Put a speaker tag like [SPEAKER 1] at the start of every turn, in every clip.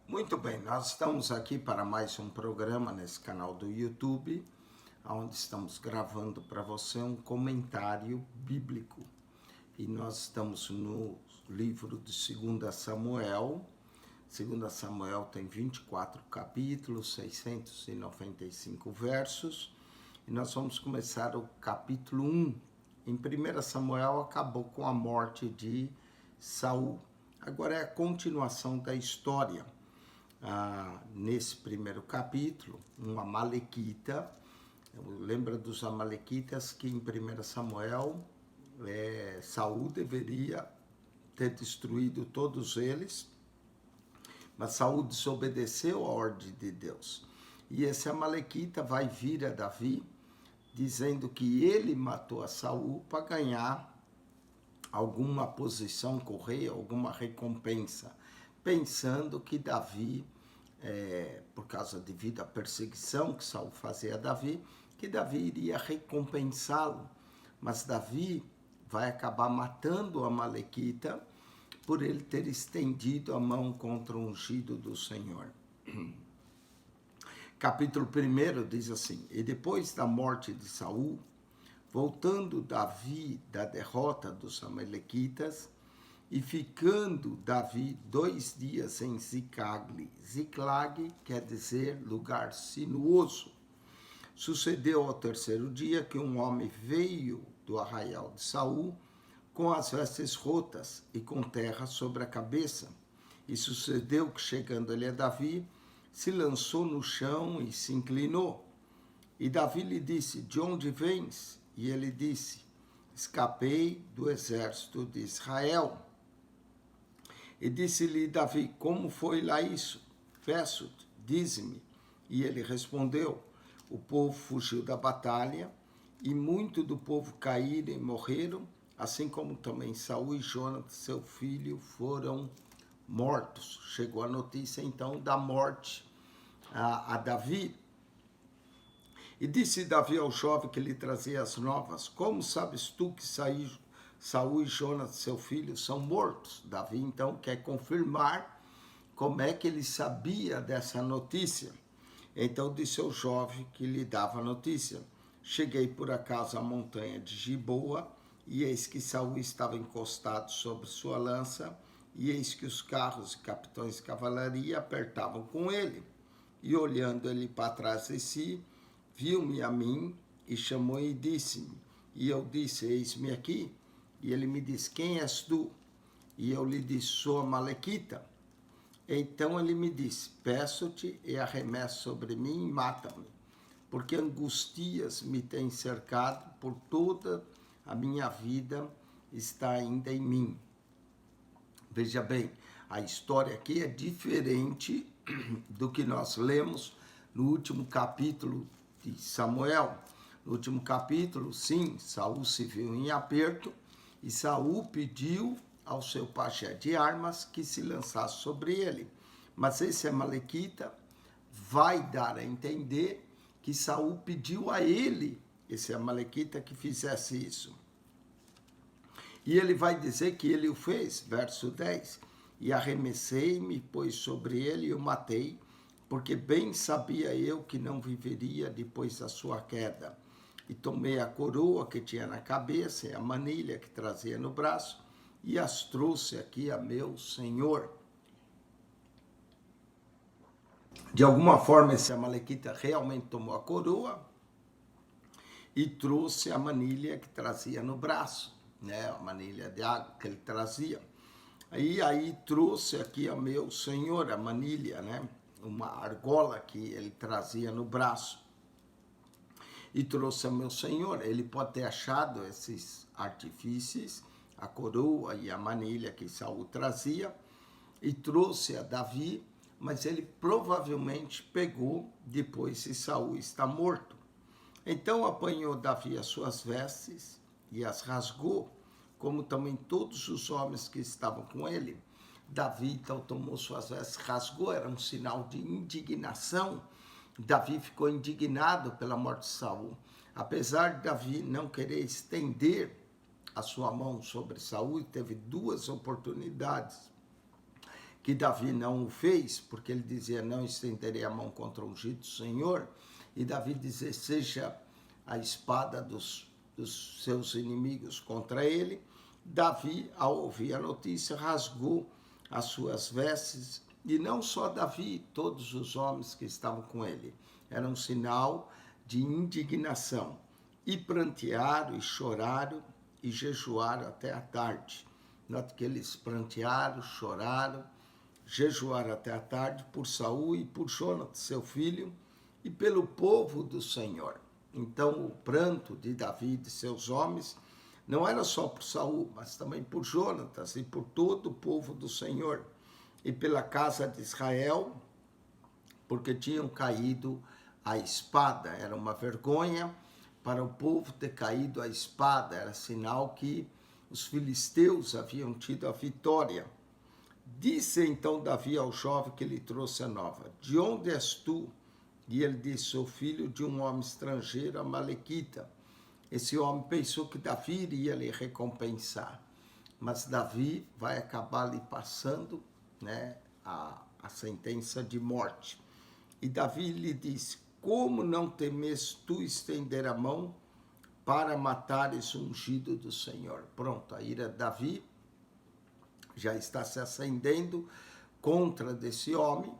[SPEAKER 1] Muito bem, nós estamos aqui para mais um programa nesse canal do YouTube, onde estamos gravando para você um comentário bíblico. E nós estamos no livro de 2 Samuel. 2 Samuel tem 24 capítulos, 695 versos. E nós vamos começar o capítulo 1. Em 1 Samuel acabou com a morte de Saul. Agora é a continuação da história. Nesse primeiro capítulo, um amalequita, lembra dos amalequitas que em 1 Samuel, Saul deveria ter destruído todos eles, mas Saul desobedeceu a ordem de Deus. E esse amalequita vai vir a Davi, dizendo que ele matou a Saul para ganhar alguma posição com o rei, alguma recompensa, pensando que Davi, por causa devido à perseguição que Saul fazia a Davi, que Davi iria recompensá-lo. Mas Davi vai acabar matando o amalequita por ele ter estendido a mão contra o ungido do Senhor. Capítulo 1 diz assim: E depois da morte de Saul, voltando Davi da derrota dos amalequitas, e ficando Davi 2 dias em Ziclag. Ziclag quer dizer lugar sinuoso. Sucedeu ao terceiro dia que um homem veio do arraial de Saul com as vestes rotas e com terra sobre a cabeça. E sucedeu que, chegando ele a Davi, se lançou no chão e se inclinou. E Davi lhe disse: De onde vens? E ele disse: Escapei do exército de Israel. E disse-lhe Davi: Como foi lá isso? Peço-te, dize-me. E ele respondeu: O povo fugiu da batalha, e muito do povo caíram e morreram, assim como também Saul e Jonatas, seu filho, foram mortos. Chegou a notícia, então, da morte a Davi. E disse Davi ao jovem que lhe trazia as novas: Como sabes tu que Saul e Jonatas, seu filho, são mortos? Davi, então, quer confirmar como é que ele sabia dessa notícia. Então disse ao jovem que lhe dava a notícia: Cheguei por acaso à montanha de Giboa, e eis que Saul estava encostado sobre sua lança, e eis que os carros e capitães de cavalaria apertavam com ele. E olhando ele para trás de si, viu-me a mim e chamou e disse-me. E eu disse: Eis-me aqui. E ele me disse: Quem és tu? E eu lhe disse: Sou amalequita. Então ele me disse: Peço-te e arremessa sobre mim e mata-me, porque angustias me têm cercado, por toda a minha vida está ainda em mim. Veja bem, a história aqui é diferente do que nós lemos no último capítulo de Samuel. No último capítulo, sim, Saul se viu em aperto e Saul pediu ao seu pajé de armas que se lançasse sobre ele. Mas esse amalequita vai dar a entender que Saul pediu a ele, esse amalequita, que fizesse isso. E ele vai dizer que ele o fez, verso 10. E arremessei-me, pois, sobre ele e o matei, porque bem sabia eu que não viveria depois da sua queda. E tomei a coroa que tinha na cabeça e a manilha que trazia no braço, e as trouxe aqui a meu senhor. De alguma forma, esse amalequita realmente tomou a coroa e trouxe a manilha que trazia no braço, né? A manilha de água que ele trazia. Aí trouxe aqui a meu senhor, a manilha, né? Uma argola que ele trazia no braço. E trouxe a meu senhor. Ele pode ter achado esses artifícios, a coroa e a manilha que Saul trazia, e trouxe a Davi, mas ele provavelmente pegou depois que Saul está morto. Então apanhou Davi as suas vestes e as rasgou, como também todos os homens que estavam com ele. Davi então tomou suas vestes, rasgou, era um sinal de indignação. Davi ficou indignado pela morte de Saul. Apesar de Davi não querer estender a sua mão sobre Saul, teve duas oportunidades que Davi não o fez, porque ele dizia, não estenderei a mão contra o ungido do Senhor, e Davi dizia, seja a espada dos seus inimigos contra ele. Davi, ao ouvir a notícia, rasgou as suas vestes, e não só Davi, todos os homens que estavam com ele. Era um sinal de indignação. E prantearam, e choraram, e jejuaram até a tarde. Note que eles prantearam, choraram, jejuaram até a tarde por Saul e por Jonatas, seu filho, e pelo povo do Senhor. Então, o pranto de Davi e de seus homens não era só por Saul, mas também por Jonatas e por todo o povo do Senhor, e pela casa de Israel, porque tinham caído a espada. Era uma vergonha para o povo ter caído a espada, era sinal que os filisteus haviam tido a vitória. Disse então Davi ao jovem que lhe trouxe a nova, de onde és tu? E ele disse, sou filho de um homem estrangeiro, amalequita. Esse homem pensou que Davi iria lhe recompensar, mas Davi vai acabar lhe passando, né, a sentença de morte. E Davi lhe disse, como não temes tu estender a mão para matar esse ungido do Senhor? Pronto, a ira de Davi já está se acendendo contra desse homem,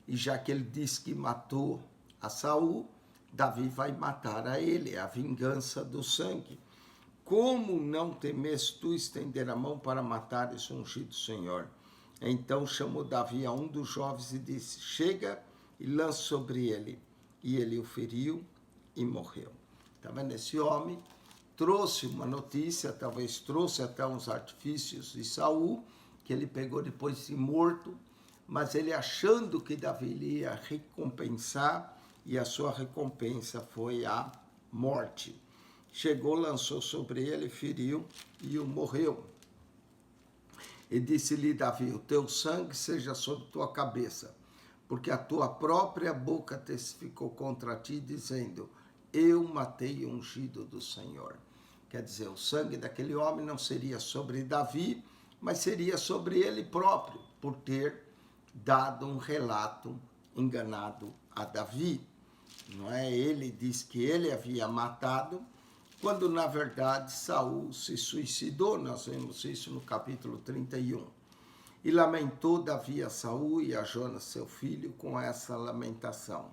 [SPEAKER 1] e já que ele diz que matou a Saul, Davi vai matar a ele, a vingança do sangue. Como não temes tu estender a mão para matar esse ungido do Senhor? Então chamou Davi a um dos jovens e disse, chega e lança sobre ele. E ele o feriu e morreu. Tá vendo? Esse homem trouxe uma notícia, talvez trouxe até uns artifícios de Saul, que ele pegou depois de morto, mas ele achando que Davi ia recompensar, e a sua recompensa foi a morte. Chegou, lançou sobre ele, feriu e o morreu. E disse-lhe Davi, o teu sangue seja sobre tua cabeça, porque a tua própria boca testificou contra ti, dizendo, eu matei o ungido do Senhor. Quer dizer, o sangue daquele homem não seria sobre Davi, mas seria sobre ele próprio, por ter dado um relato enganado a Davi. Não é? Ele diz que ele havia matado, quando na verdade Saul se suicidou. Nós vemos isso no capítulo 31. E lamentou Davi a Saul e a Jonas, seu filho, com essa lamentação,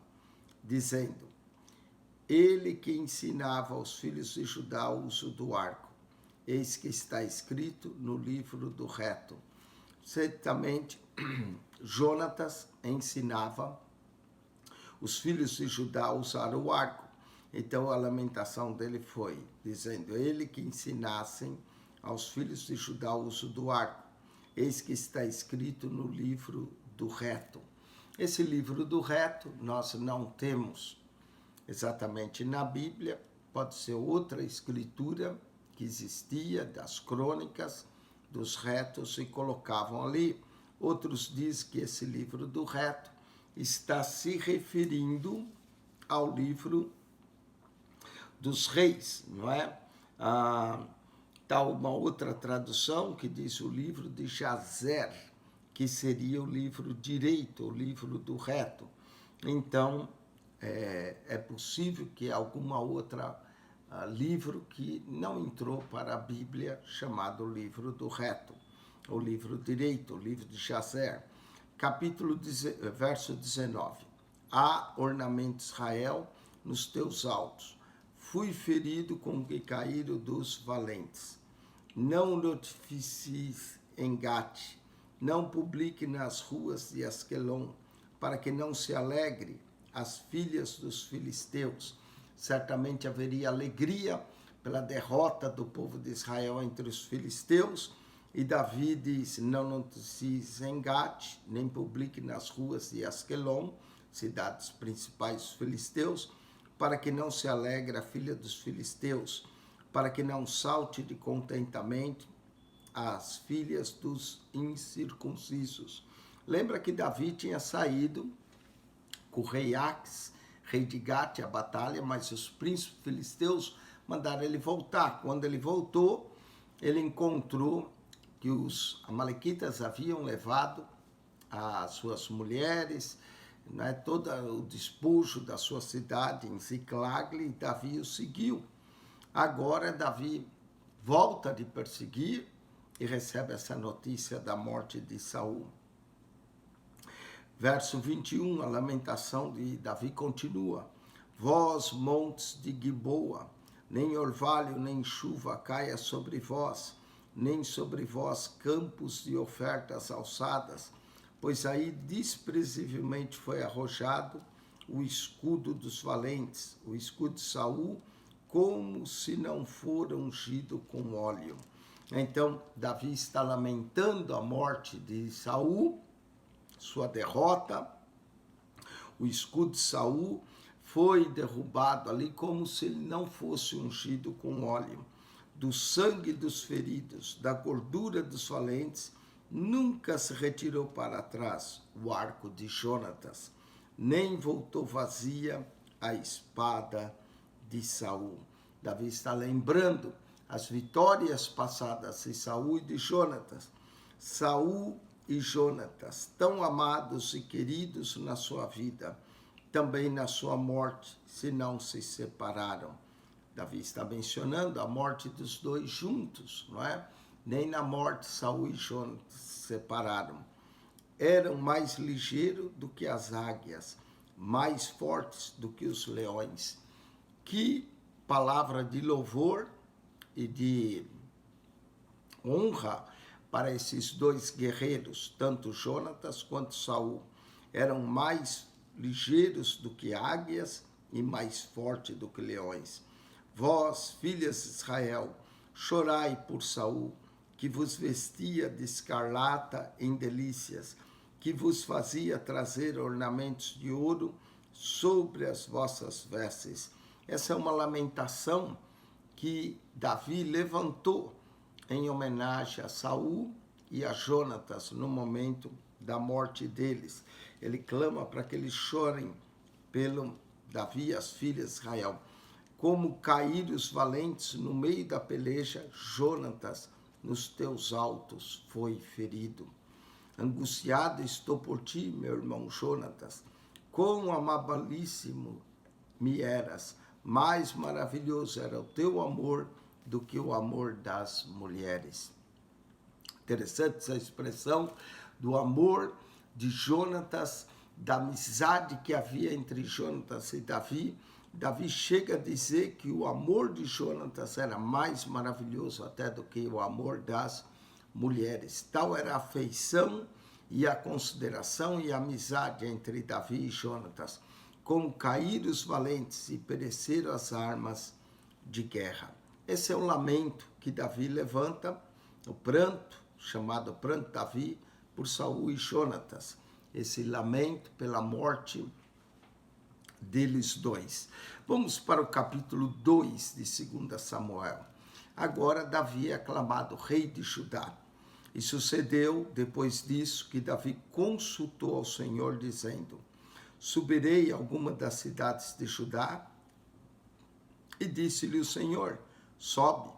[SPEAKER 1] dizendo, ele que ensinava aos filhos de Judá o uso do arco, eis que está escrito no livro do reto. Certamente, Jonatas ensinava os filhos de Judá a usar o arco. Então a lamentação dele foi, dizendo, ele que ensinassem aos filhos de Judá o uso do arco, eis que está escrito no livro do reto. Esse livro do reto nós não temos exatamente na Bíblia, pode ser outra escritura que existia, das crônicas, dos retos, e colocavam ali. Outros dizem que esse livro do reto está se referindo ao livro dos reis, não é? Tá uma outra tradução que diz o livro de Jazer, que seria o livro direito, o livro do reto. Então, é possível que alguma outra livro que não entrou para a Bíblia, chamado livro do reto, o livro direito, o livro de Jazer. Verso 19. Há ornamento Israel nos teus altos. Fui ferido com o que caíram dos valentes. Não notificies em Gate, não publique nas ruas de Asquelon, para que não se alegre as filhas dos filisteus. Certamente haveria alegria pela derrota do povo de Israel entre os filisteus. E Davi diz, não noticies em Gate, nem publique nas ruas de Asquelon, cidades principais dos filisteus, para que não se alegre a filha dos filisteus, para que não salte de contentamento as filhas dos incircuncisos. Lembra que Davi tinha saído com o rei Aques, rei de Gate, a batalha, mas os príncipes filisteus mandaram ele voltar. Quando ele voltou, ele encontrou que os amalequitas haviam levado as suas mulheres, né, todo o despojo da sua cidade em Ziclague, e Davi o seguiu. Agora Davi volta de perseguir e recebe essa notícia da morte de Saul. Verso 21, a lamentação de Davi continua. Vós, montes de Giboa, nem orvalho nem chuva caia sobre vós, nem sobre vós campos de ofertas alçadas, pois aí desprezivelmente foi arrojado o escudo dos valentes, o escudo de Saul, como se não fora ungido com óleo. Então, Davi está lamentando a morte de Saul, sua derrota. O escudo de Saul foi derrubado ali como se ele não fosse ungido com óleo. Do sangue dos feridos, da gordura dos valentes, nunca se retirou para trás o arco de Jonatas, nem voltou vazia a espada de Saul. Davi está lembrando as vitórias passadas de Saul e de Jonatas. Saul e Jonatas, tão amados e queridos na sua vida, também na sua morte, se não se separaram. Davi está mencionando a morte dos dois juntos, não é? Nem na morte Saul e Jonatas se separaram. Eram mais ligeiros do que as águias, mais fortes do que os leões. Que palavra de louvor e de honra para esses dois guerreiros, tanto Jonatas quanto Saul. Eram mais ligeiros do que águias e mais fortes do que leões. Vós, filhas de Israel, chorai por Saul, que vos vestia de escarlata em delícias, que vos fazia trazer ornamentos de ouro sobre as vossas vestes. Essa é uma lamentação que Davi levantou em homenagem a Saul e a Jonatas no momento da morte deles. Ele clama para que eles chorem pelo Davi e as filhas de Israel. Como caíram os valentes no meio da peleja, Jonatas, nos teus altos foi ferido. Angustiado estou por ti, meu irmão Jonatas. Quão amabilíssimo me eras, mais maravilhoso era o teu amor do que o amor das mulheres. Interessante essa expressão do amor de Jonatas, da amizade que havia entre Jonatas e Davi. Davi chega a dizer que o amor de Jonatas era mais maravilhoso até do que o amor das mulheres. Tal era a afeição e a consideração e a amizade entre Davi e Jonatas. Como caíram os valentes e pereceram as armas de guerra. Esse é o lamento que Davi levanta, o pranto, chamado pranto de Davi, por Saul e Jonatas. Esse lamento pela morte deles dois. Vamos para o capítulo 2 de 2 Samuel. Agora Davi é aclamado rei de Judá. E sucedeu, depois disso, que Davi consultou ao Senhor, dizendo: subirei a alguma das cidades de Judá? E disse-lhe o Senhor: sobe.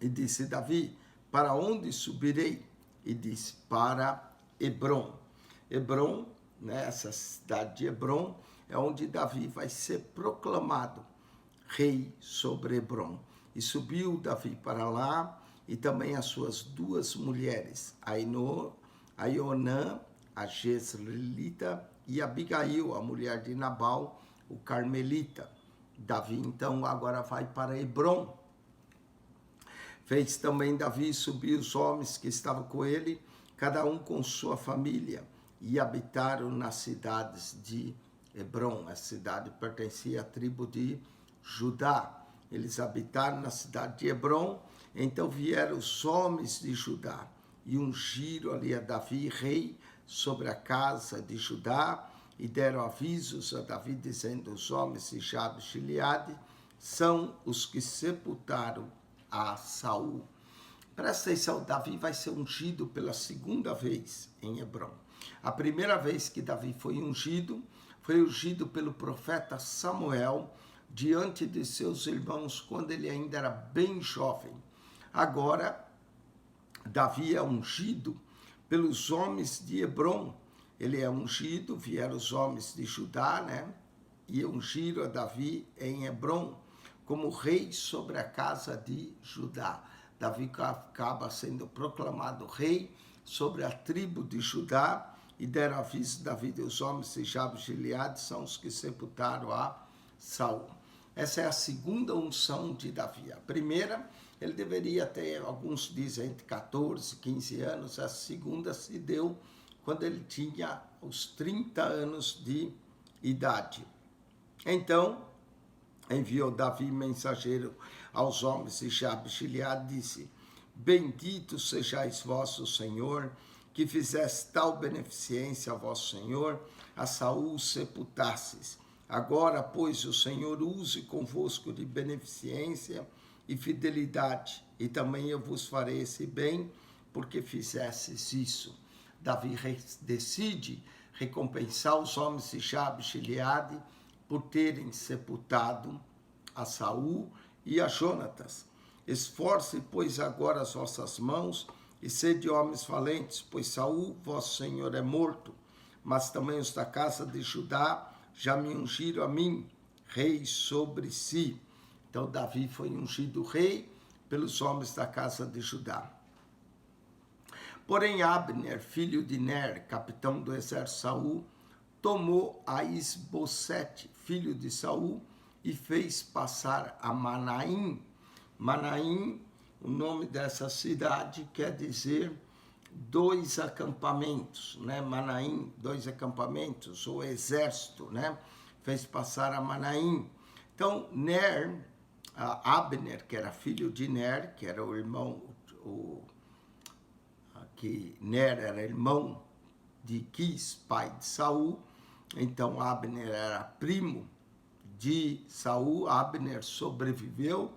[SPEAKER 1] E disse Davi: para onde subirei? E disse: para Hebrom. Hebrom, né, essa cidade de Hebrom, é onde Davi vai ser proclamado rei sobre Hebrom. E subiu Davi para lá, e também as suas duas mulheres, Aionã, a Jezreelita, e Abigail, a mulher de Nabal, o Carmelita. Davi, então, agora vai para Hebrom. Fez também Davi subir os homens que estavam com ele, cada um com sua família, e habitaram nas cidades de Hebrom. A cidade pertencia à tribo de Judá. Eles habitaram na cidade de Hebrom. Então vieram os homens de Judá e ungiram ali a Davi rei sobre a casa de Judá, e deram avisos a Davi, dizendo: os homens de Jabes de Gileade são os que sepultaram a Saul. Presta atenção, Davi vai ser ungido pela segunda vez em Hebrom. A primeira vez que Davi foi ungido pelo profeta Samuel, diante de seus irmãos, quando ele ainda era bem jovem. Agora, Davi é ungido pelos homens de Hebrom. Ele é ungido, vieram os homens de Judá, né? E ungiram a Davi em Hebrom como rei sobre a casa de Judá. Davi acaba sendo proclamado rei sobre a tribo de Judá, e deram aviso Davi e os homens de Jabes e Gileade são os que sepultaram a Saul. Essa é a segunda unção de Davi. A primeira, ele deveria ter, alguns dizem, entre 14 e 15 anos. A segunda se deu quando ele tinha os 30 anos de idade. Então, enviou Davi mensageiro aos homens de Jabes e Gileade, disse: bendito sejais vós o Senhor, que fizesse tal beneficência a vosso Senhor, a Saul sepultasses. Agora, pois, o Senhor use convosco de beneficência e fidelidade, e também eu vos farei esse bem, porque fizesses isso. Davi decide recompensar os homens de Jabes e Gileade por terem sepultado a Saul e a Jonatas. Esforce, pois, agora as vossas mãos e sede homens valentes, pois Saul, vosso Senhor, é morto, mas também os da casa de Judá já me ungiram a mim, rei sobre si. Então, Davi foi ungido rei pelos homens da casa de Judá. Porém, Abner, filho de Ner, capitão do exército de Saul, tomou a Isbosete, filho de Saul, e fez passar a Manaim. Manaim, o nome dessa cidade quer dizer 2 acampamentos, né? Manaim, 2 acampamentos, ou exército, né? Fez passar a Manaim. Então, Ner, Abner, que era filho de Ner, que era o irmão, que Ner era irmão de Quis, pai de Saul. Então, Abner era primo de Saul. Abner sobreviveu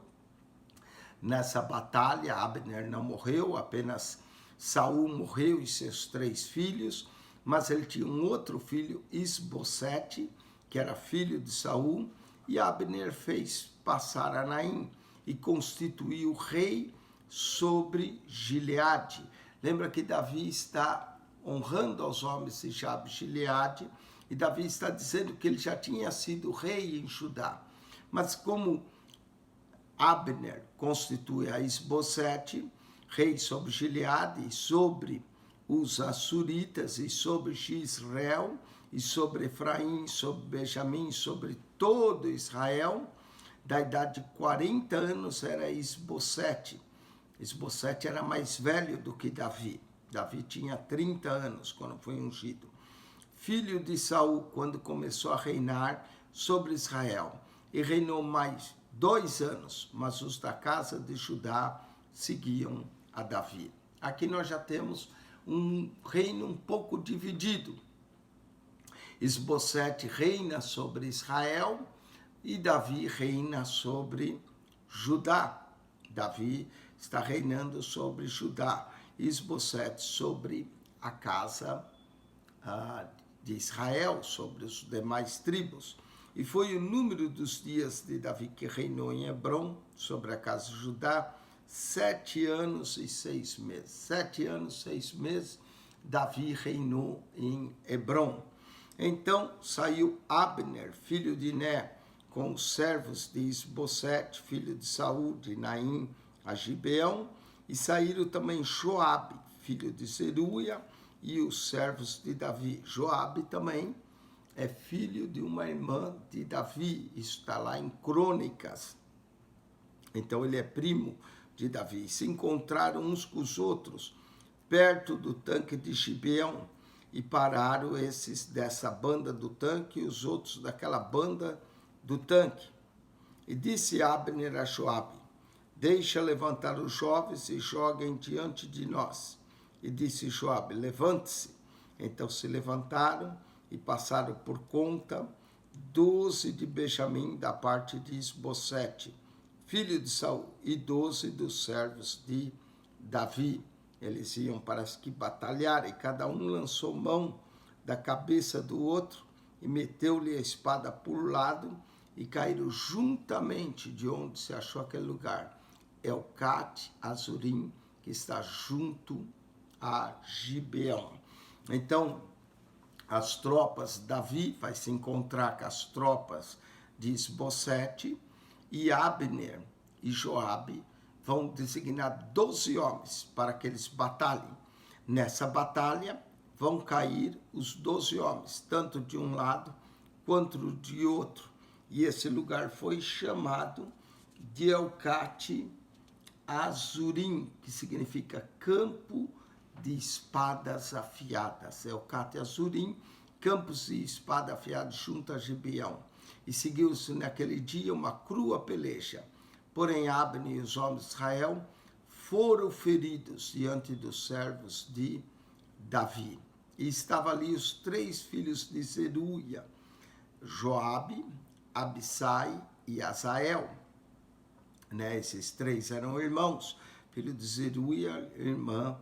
[SPEAKER 1] nessa batalha. Abner não morreu, apenas Saul morreu e seus 3 filhos, mas ele tinha um outro filho, Isbosete, que era filho de Saul, e Abner fez passar a Naim e constituiu rei sobre Gileade. Lembra que Davi está honrando aos homens de Jabes e Gileade, e Davi está dizendo que ele já tinha sido rei em Judá. Mas como Abner constitui a Isbosete, rei sobre Gileade, e sobre os Assuritas, e sobre Israel, e sobre Efraim, sobre Benjamim, sobre todo Israel, da idade de 40 anos era Isbosete. Isbosete era mais velho do que Davi. Davi tinha 30 anos quando foi ungido. Filho de Saul, quando começou a reinar sobre Israel. E reinou mais 2 anos, mas os da casa de Judá seguiam a Davi. Aqui nós já temos um reino um pouco dividido. Isbosete reina sobre Israel e Davi reina sobre Judá. Davi está reinando sobre Judá. Isbosete sobre a casa de Israel, sobre os demais tribos. E foi o número dos dias de Davi que reinou em Hebrom, sobre a casa de Judá, 7 anos e 6 meses. 7 anos e 6 meses, Davi reinou em Hebrom. Então saiu Abner, filho de Ner, com os servos de Isbosete, filho de Saul, de Naim, a Gibeão, e saíram também Joabe, filho de Zeruia, e os servos de Davi. Joabe também é filho de uma irmã de Davi, isso está lá em Crônicas. Então ele é primo de Davi. Se encontraram uns com os outros perto do tanque de Gibeão, e pararam esses dessa banda do tanque e os outros daquela banda do tanque. E disse Abner a Joabe: deixa levantar os jovens e joguem diante de nós. E disse Joabe: levante-se. Então se levantaram e passaram por conta 12 de Benjamim da parte de Isbosete, filho de Saul, e 12 dos servos de Davi. Eles iam para que batalhar, e cada um lançou mão da cabeça do outro e meteu-lhe a espada por lado, e caíram juntamente de onde se achou aquele lugar, Elcate Azurim, que está junto a Gibeão. Então, as tropas, Davi vai se encontrar com as tropas de Isbosete, e Abner e Joabe vão designar 12 homens para que eles batalhem. Nessa batalha vão cair os 12 homens, tanto de um lado quanto de outro. E esse lugar foi chamado de Elcate Azurim, que significa campo de espadas afiadas. Elcate Azurim, campos de espada afiada junto a Gibeão. E seguiu-se naquele dia uma crua peleja. Porém, Abner e os homens de Israel foram feridos diante dos servos de Davi. E estavam ali os 3 filhos de Zeruia, Joabe, Abissai e Asael. Esses 3 eram irmãos, filho de Zeruia, irmã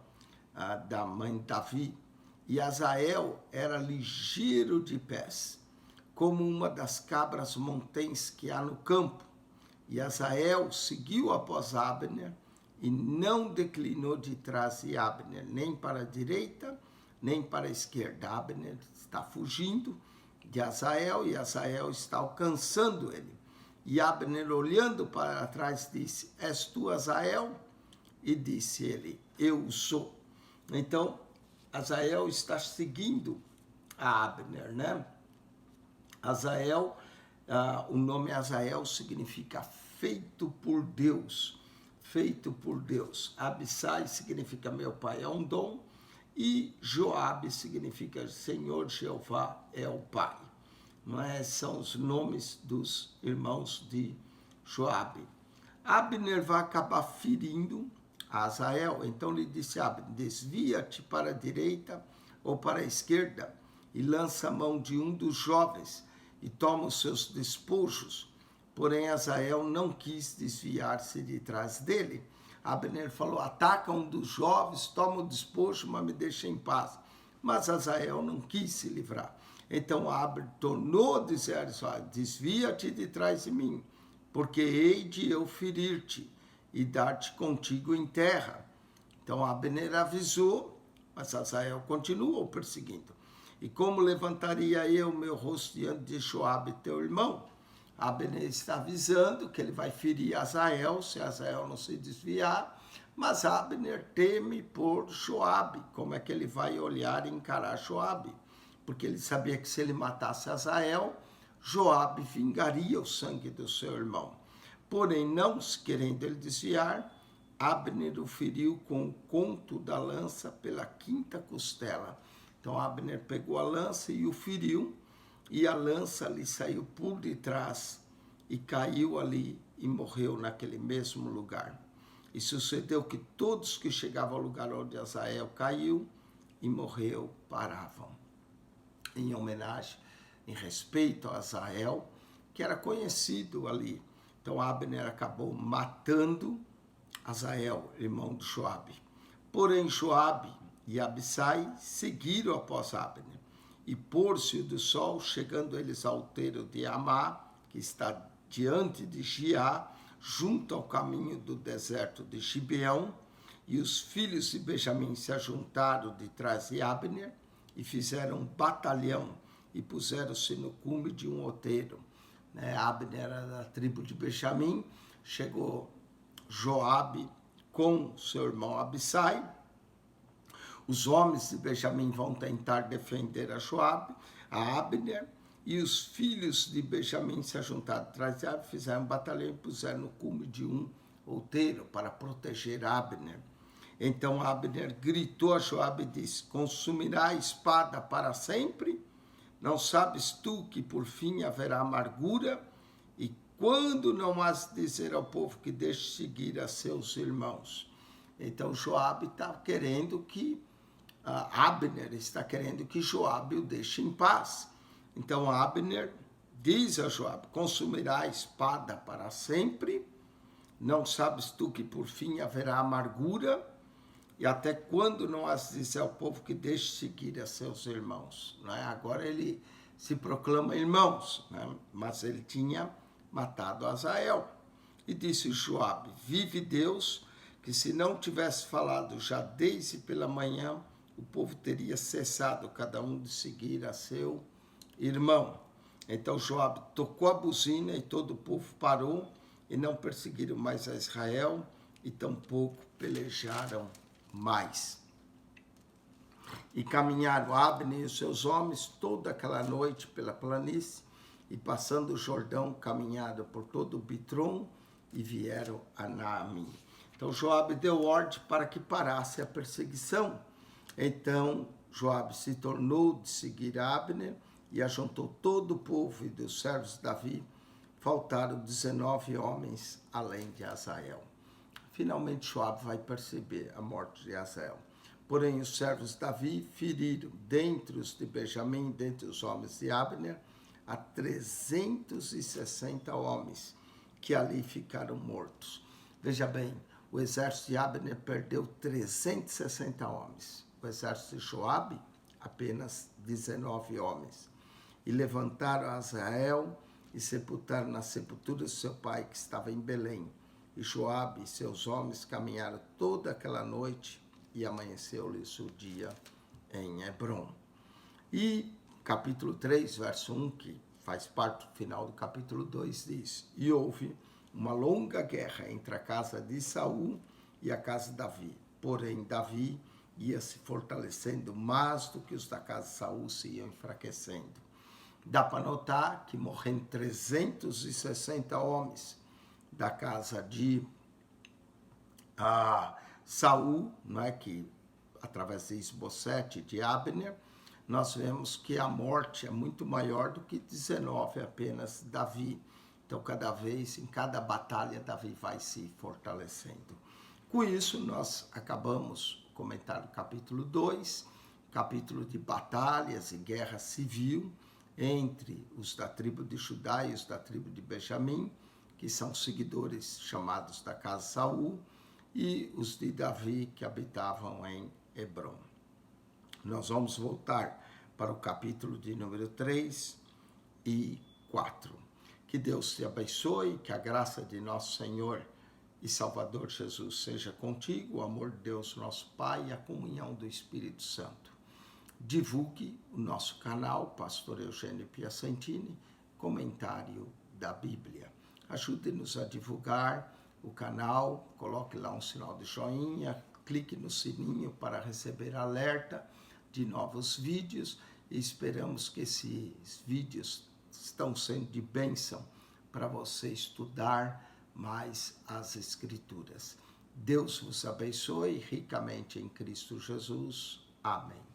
[SPEAKER 1] da mãe de Davi. E Asael era ligeiro de pés, como uma das cabras montens que há no campo. E Asael seguiu após Abner e não declinou de trás de Abner, nem para a direita, nem para a esquerda. Abner está fugindo de Asael e Asael está alcançando ele. E Abner, olhando para trás, disse: És tu, Asael? E disse ele: Eu sou. Então, Asael está seguindo a Abner, né? Asael, o nome Asael significa feito por Deus, feito por Deus. Abissai significa meu pai é um dom, e Joabe significa Senhor Jeová é o pai. Não é? São os nomes dos irmãos de Joabe. Abner vai acabar ferindo Asael, então lhe disse a Abner: desvia-te para a direita ou para a esquerda e lança a mão de um dos jovens e toma os seus despojos. Porém, Asael não quis desviar-se de trás dele. Abner falou: ataca um dos jovens, toma o despojo, mas me deixa em paz. Mas Asael não quis se livrar. Então Abner tornou a dizer: desvia-te de trás de mim, porque hei de eu ferir-te e dar-te contigo em terra. Então Abner avisou, mas Asael continuou perseguindo. E como levantaria eu meu rosto diante de Joabe, teu irmão? Abner está avisando que ele vai ferir Asael, se Asael não se desviar, mas Abner teme por Joabe. Como é que ele vai olhar e encarar Joabe? Porque ele sabia que se ele matasse Asael, Joabe vingaria o sangue do seu irmão. Porém, não querendo ele desviar, Abner o feriu com o conto da lança pela 5ª costela. Então Abner pegou a lança e o feriu, e a lança lhe saiu por detrás e caiu ali e morreu naquele mesmo lugar. E sucedeu que todos que chegavam ao lugar onde Asael caiu e morreu paravam. Em homenagem, em respeito a Asael, que era conhecido ali. Então Abner acabou matando Asael, irmão de Joabe. Porém Joabe e Abissai seguiram após Abner. E pôr-se do sol, chegando eles ao outeiro de Amá, que está diante de Giá, junto ao caminho do deserto de Gibeão, e os filhos de Benjamim se ajuntaram de trás de Abner, e fizeram um batalhão, e puseram-se no cume de um outeiro. Abner era da tribo de Benjamim, chegou Joabe com seu irmão Abissai. Os homens de Benjamim vão tentar defender a Joabe, a Abner, e os filhos de Benjamim se ajuntaram atrás de Abner, fizeram um batalhão e puseram no cume de um outeiro para proteger Abner. Então Abner gritou a Joabe e disse: consumirá a espada para sempre? Não sabes tu que por fim haverá amargura? E quando não has de dizer ao povo que deixe seguir a seus irmãos? Então Joabe está querendo que Abner está querendo que Joabe o deixe em paz. Então Abner diz a Joabe: consumirá a espada para sempre? Não sabes tu que por fim haverá amargura? E até quando não has de dizer ao povo que deixe seguir a seus irmãos? Agora ele se proclama irmãos, mas ele tinha matado Asael. E disse Joabe: vive Deus, que se não tivesse falado já desde pela manhã, o povo teria cessado cada um de seguir a seu irmão. Então Joabe tocou a buzina e todo o povo parou e não perseguiram mais a Israel e tampouco pelejaram mais. E caminharam Abner e os seus homens toda aquela noite pela planície e passando o Jordão caminharam por todo o Bitrom e vieram a Naamim. Então Joabe deu ordem para que parasse a perseguição. Então Joabe se tornou de seguir Abner e ajuntou todo o povo e dos servos de Davi. Faltaram 19 homens além de Azael. Finalmente Joabe vai perceber a morte de Azael. Porém os servos de Davi feriram dentre os de Benjamim, dentre os homens de Abner, a 360 homens que ali ficaram mortos. Veja bem, o exército de Abner perdeu 360 homens. O exército de Joabe, apenas 19 homens. E levantaram Azael e sepultaram na sepultura de seu pai, que estava em Belém. E Joabe e seus homens caminharam toda aquela noite e amanheceu-lhes o dia em Hebrom. E capítulo 3, verso 1, que faz parte do final do capítulo 2, diz: E houve uma longa guerra entre a casa de Saul e a casa de Davi. Porém, Davi ia se fortalecendo mais do que os da casa de Saul se iam enfraquecendo. Dá para notar que morreram 360 homens da casa de Saul, não é, que através de Isbosete de Abner, nós vemos que a morte é muito maior do que 19 apenas Davi. Então, cada vez, em cada batalha, Davi vai se fortalecendo. Com isso, nós acabamos o comentário do capítulo 2, capítulo de batalhas e guerra civil entre os da tribo de Judá e os da tribo de Benjamim, que são seguidores chamados da casa de Saul, e os de Davi, que habitavam em Hebrom. Nós vamos voltar para o capítulo de número 3 e 4. Que Deus te abençoe, que a graça de nosso Senhor e Salvador Jesus seja contigo, o amor de Deus nosso Pai e a comunhão do Espírito Santo. Divulgue o nosso canal, Pastor Eugênio Piacentini, Comentário da Bíblia. Ajude-nos a divulgar o canal, coloque lá um sinal de joinha, clique no sininho para receber alerta de novos vídeos e esperamos que esses vídeos estão sendo de bênção para você estudar mais as Escrituras. Deus vos abençoe ricamente em Cristo Jesus. Amém.